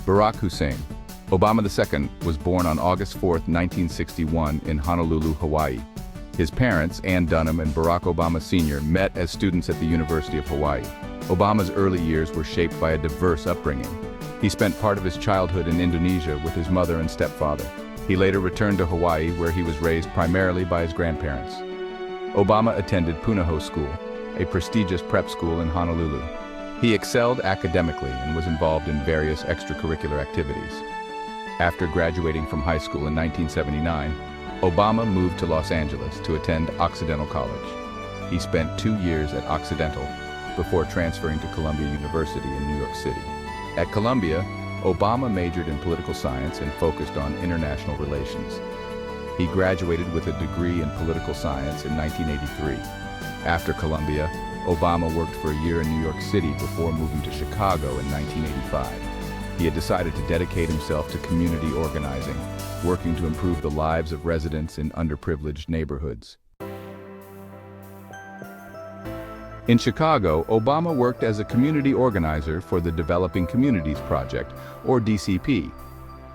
Barack Hussein. Obama II was born on August 4, 1961 in Honolulu, Hawaii. His parents, Ann Dunham and Barack Obama Sr., met as students at the University of Hawaii. Obama's early years were shaped by a diverse upbringing. He spent part of his childhood in Indonesia with his mother and stepfather. He later returned to Hawaii, where he was raised primarily by his grandparents. Obama attended Punahou School, a prestigious prep school in Honolulu. He excelled academically and was involved in various extracurricular activities. After graduating from high school in 1979, Obama moved to Los Angeles to attend Occidental College. He spent 2 years at Occidental before transferring to Columbia University in New York City. At Columbia, Obama majored in political science and focused on international relations. He graduated with a degree in political science in 1983. After Columbia, Obama worked for a year in New York City before moving to Chicago in 1985. He had decided to dedicate himself to community organizing, working to improve the lives of residents in underprivileged neighborhoods. In Chicago, Obama worked as a community organizer for the Developing Communities Project, or DCP.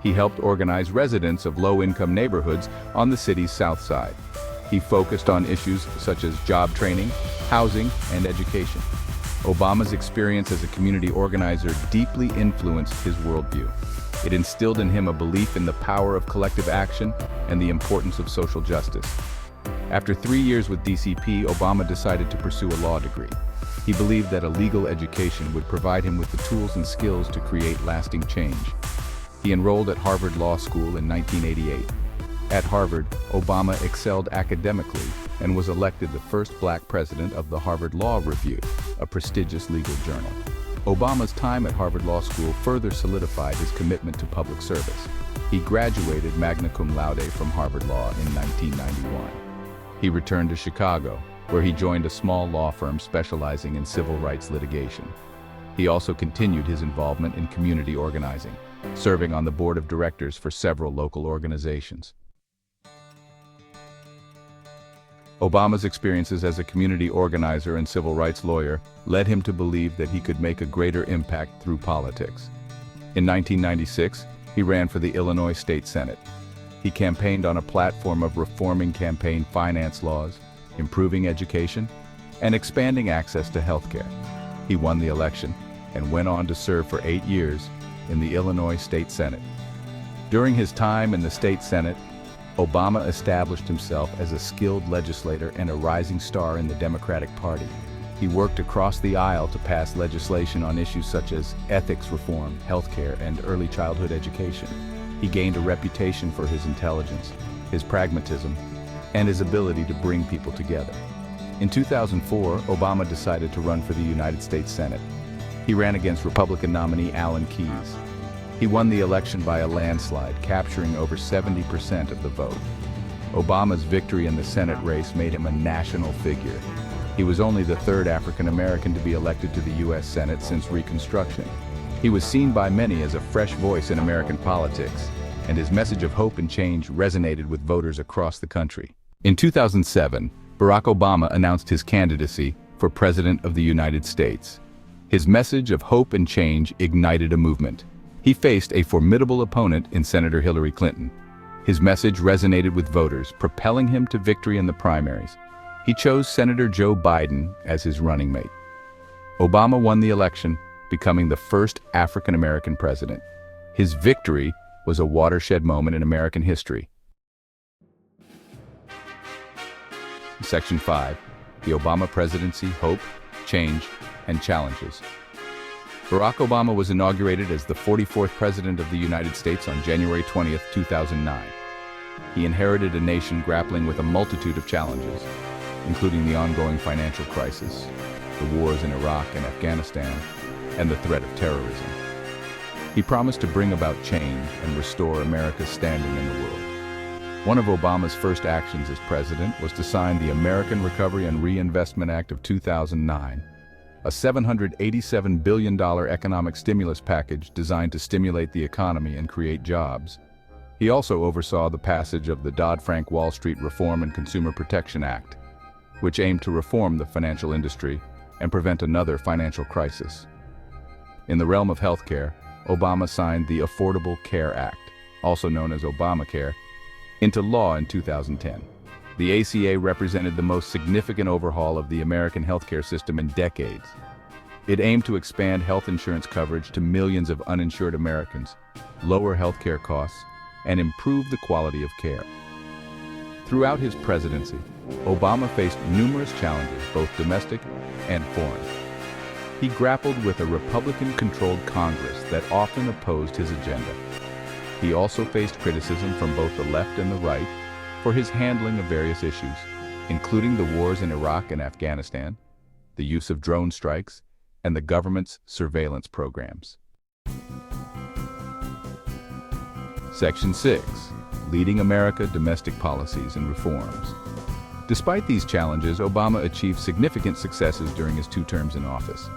He helped organize residents of low-income neighborhoods on the city's south side. He focused on issues such as job training, housing, and education. Obama's experience as a community organizer deeply influenced his worldview. It instilled in him a belief in the power of collective action and the importance of social justice. After 3 years with DCP, Obama decided to pursue a law degree. He believed that a legal education would provide him with the tools and skills to create lasting change. He enrolled at Harvard Law School in 1988. At Harvard, Obama excelled academically and was elected the first black president of the Harvard Law Review, a prestigious legal journal. Obama's time at Harvard Law School further solidified his commitment to public service. He graduated magna cum laude from Harvard Law in 1991. He returned to Chicago, where he joined a small law firm specializing in civil rights litigation. He also continued his involvement in community organizing, serving on the board of directors for several local organizations. Obama's experiences as a community organizer and civil rights lawyer led him to believe that he could make a greater impact through politics. In 1996, he ran for the Illinois State Senate. He campaigned on a platform of reforming campaign finance laws, improving education, and expanding access to health care. He won the election and went on to serve for 8 years in the Illinois State Senate. During his time in the State Senate, Obama established himself as a skilled legislator and a rising star in the Democratic Party. He worked across the aisle to pass legislation on issues such as ethics reform, healthcare, and early childhood education. He gained a reputation for his intelligence, his pragmatism, and his ability to bring people together. In 2004, Obama decided to run for the United States Senate. He ran against Republican nominee Alan Keyes. He won the election by a landslide, capturing over 70% of the vote. Obama's victory in the Senate race made him a national figure. He was only the third African American to be elected to the U.S. Senate since Reconstruction. He was seen by many as a fresh voice in American politics, and his message of hope and change resonated with voters across the country. In 2007, Barack Obama announced his candidacy for President of the United States. His message of hope and change ignited a movement. He faced a formidable opponent in Senator Hillary Clinton. His message resonated with voters, propelling him to victory in the primaries. He chose Senator Joe Biden as his running mate. Obama won the election, becoming the first African-American president. His victory was a watershed moment in American history. Section 5, the Obama Presidency, Hope, Change, and Challenges. Barack Obama was inaugurated as the 44th President of the United States on January 20, 2009. He inherited a nation grappling with a multitude of challenges, including the ongoing financial crisis, the wars in Iraq and Afghanistan, and the threat of terrorism. He promised to bring about change and restore America's standing in the world. One of Obama's first actions as president was to sign the American Recovery and Reinvestment Act of 2009, a $787 billion economic stimulus package designed to stimulate the economy and create jobs. He also oversaw the passage of the Dodd-Frank Wall Street Reform and Consumer Protection Act, which aimed to reform the financial industry and prevent another financial crisis. In the realm of healthcare, Obama signed the Affordable Care Act, also known as Obamacare, into law in 2010. The ACA represented the most significant overhaul of the American healthcare system in decades. It aimed to expand health insurance coverage to millions of uninsured Americans, lower healthcare costs, and improve the quality of care. Throughout his presidency, Obama faced numerous challenges, both domestic and foreign. He grappled with a Republican-controlled Congress that often opposed his agenda. He also faced criticism from both the left and the right for his handling of various issues, including the wars in Iraq and Afghanistan, the use of drone strikes, and the government's surveillance programs. Section 6. Leading America Domestic Policies and Reforms. Despite these challenges, Obama achieved significant successes during his 2 terms in office.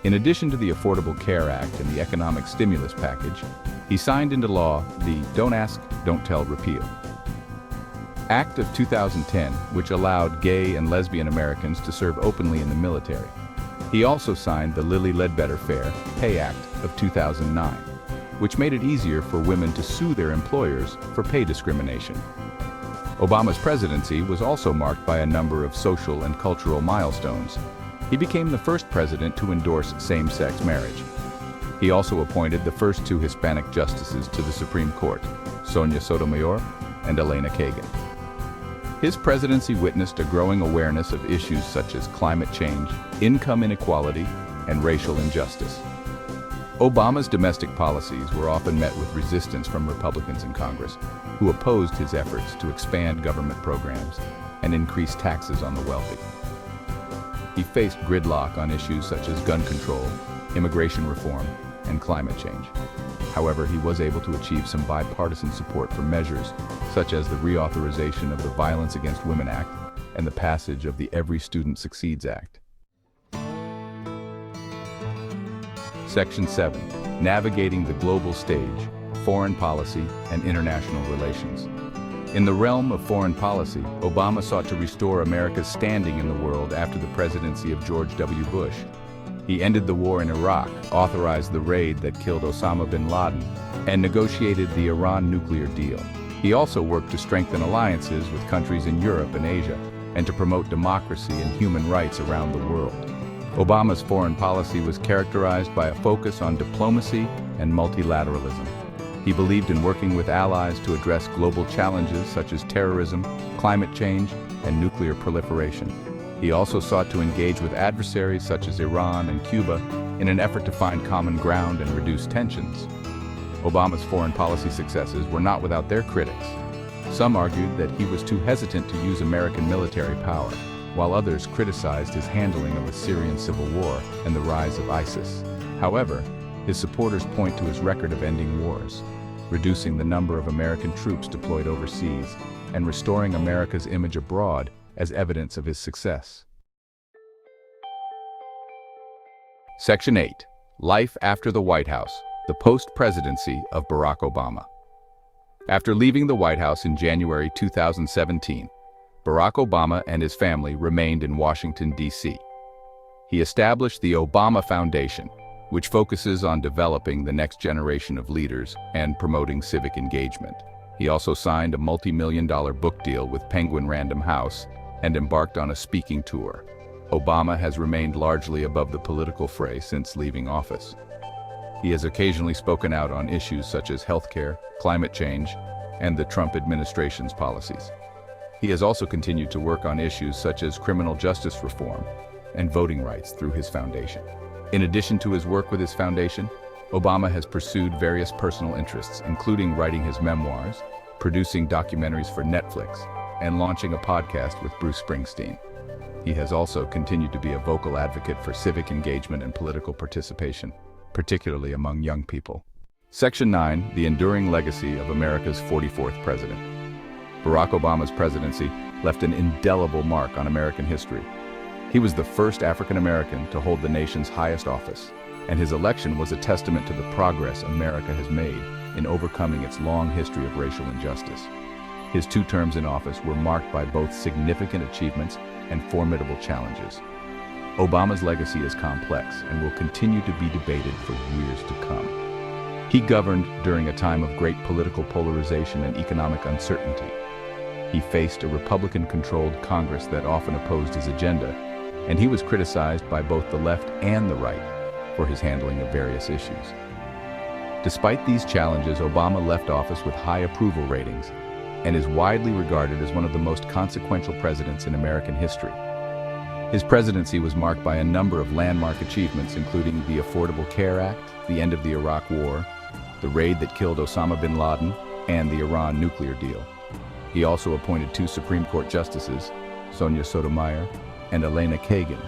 In addition to the Affordable Care Act and the economic stimulus package, he signed into law the Don't Ask, Don't Tell repeal Act of 2010, which allowed gay and lesbian Americans to serve openly in the military. He also signed the Lilly Ledbetter Fair Pay Act of 2009, which made it easier for women to sue their employers for pay discrimination. Obama's presidency was also marked by a number of social and cultural milestones. He became the first president to endorse same-sex marriage. He also appointed the first 2 Hispanic justices to the Supreme Court, Sonia Sotomayor and Elena Kagan. His presidency witnessed a growing awareness of issues such as climate change, income inequality, and racial injustice. Obama's domestic policies were often met with resistance from Republicans in Congress, who opposed his efforts to expand government programs and increase taxes on the wealthy. He faced gridlock on issues such as gun control, immigration reform, and climate change. However, he was able to achieve some bipartisan support for measures such as the reauthorization of the Violence Against Women Act and the passage of the Every Student Succeeds Act. Section 7. Navigating the global stage, foreign policy, and international relations. In the realm of foreign policy, Obama sought to restore America's standing in the world after the presidency of George W. Bush. He ended the war in Iraq, authorized the raid that killed Osama bin Laden, and negotiated the Iran nuclear deal. He also worked to strengthen alliances with countries in Europe and Asia, and to promote democracy and human rights around the world. Obama's foreign policy was characterized by a focus on diplomacy and multilateralism. He believed in working with allies to address global challenges such as terrorism, climate change, and nuclear proliferation. He also sought to engage with adversaries such as Iran and Cuba in an effort to find common ground and reduce tensions. Obama's foreign policy successes were not without their critics. Some argued that he was too hesitant to use American military power, while others criticized his handling of the Syrian civil war and the rise of ISIS. However, his supporters point to his record of ending wars, reducing the number of American troops deployed overseas, and restoring America's image abroad as evidence of his success. Section 8. Life after the White House, the post-presidency of Barack Obama. After leaving the White House in January 2017, Barack Obama and his family remained in Washington, D.C. He established the Obama Foundation, which focuses on developing the next generation of leaders and promoting civic engagement. He also signed a multi-million-dollar book deal with Penguin Random House and embarked on a speaking tour. Obama has remained largely above the political fray since leaving office. He has occasionally spoken out on issues such as healthcare, climate change, and the Trump administration's policies. He has also continued to work on issues such as criminal justice reform and voting rights through his foundation. In addition to his work with his foundation, Obama has pursued various personal interests, including writing his memoirs, producing documentaries for Netflix, and launching a podcast with Bruce Springsteen. He has also continued to be a vocal advocate for civic engagement and political participation, particularly among young people. Section 9. The enduring legacy of America's 44th president. Barack Obama's presidency left an indelible mark on American history. He was the first African American to hold the nation's highest office, and his election was a testament to the progress America has made in overcoming its long history of racial injustice. His 2 terms in office were marked by both significant achievements and formidable challenges. Obama's legacy is complex and will continue to be debated for years to come. He governed during a time of great political polarization and economic uncertainty. He faced a Republican-controlled Congress that often opposed his agenda, and he was criticized by both the left and the right for his handling of various issues. Despite these challenges, Obama left office with high approval ratings and is widely regarded as one of the most consequential presidents in American history. His presidency was marked by a number of landmark achievements, including the Affordable Care Act, the end of the Iraq War, the raid that killed Osama bin Laden, and the Iran nuclear deal. He also appointed 2 Supreme Court justices, Sonia Sotomayor and Elena Kagan,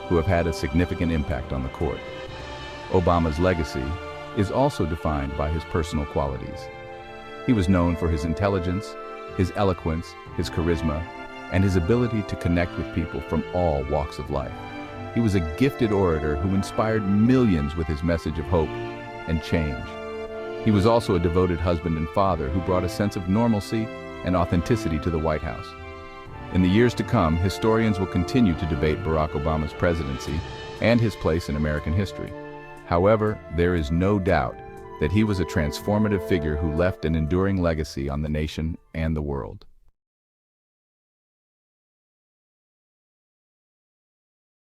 who have had a significant impact on the court. Obama's legacy is also defined by his personal qualities. He was known for his intelligence, his eloquence, his charisma, and his ability to connect with people from all walks of life. He was a gifted orator who inspired millions with his message of hope and change. He was also a devoted husband and father who brought a sense of normalcy and authenticity to the White House. In the years to come, historians will continue to debate Barack Obama's presidency and his place in American history. However, there is no doubt that he was a transformative figure who left an enduring legacy on the nation and the world.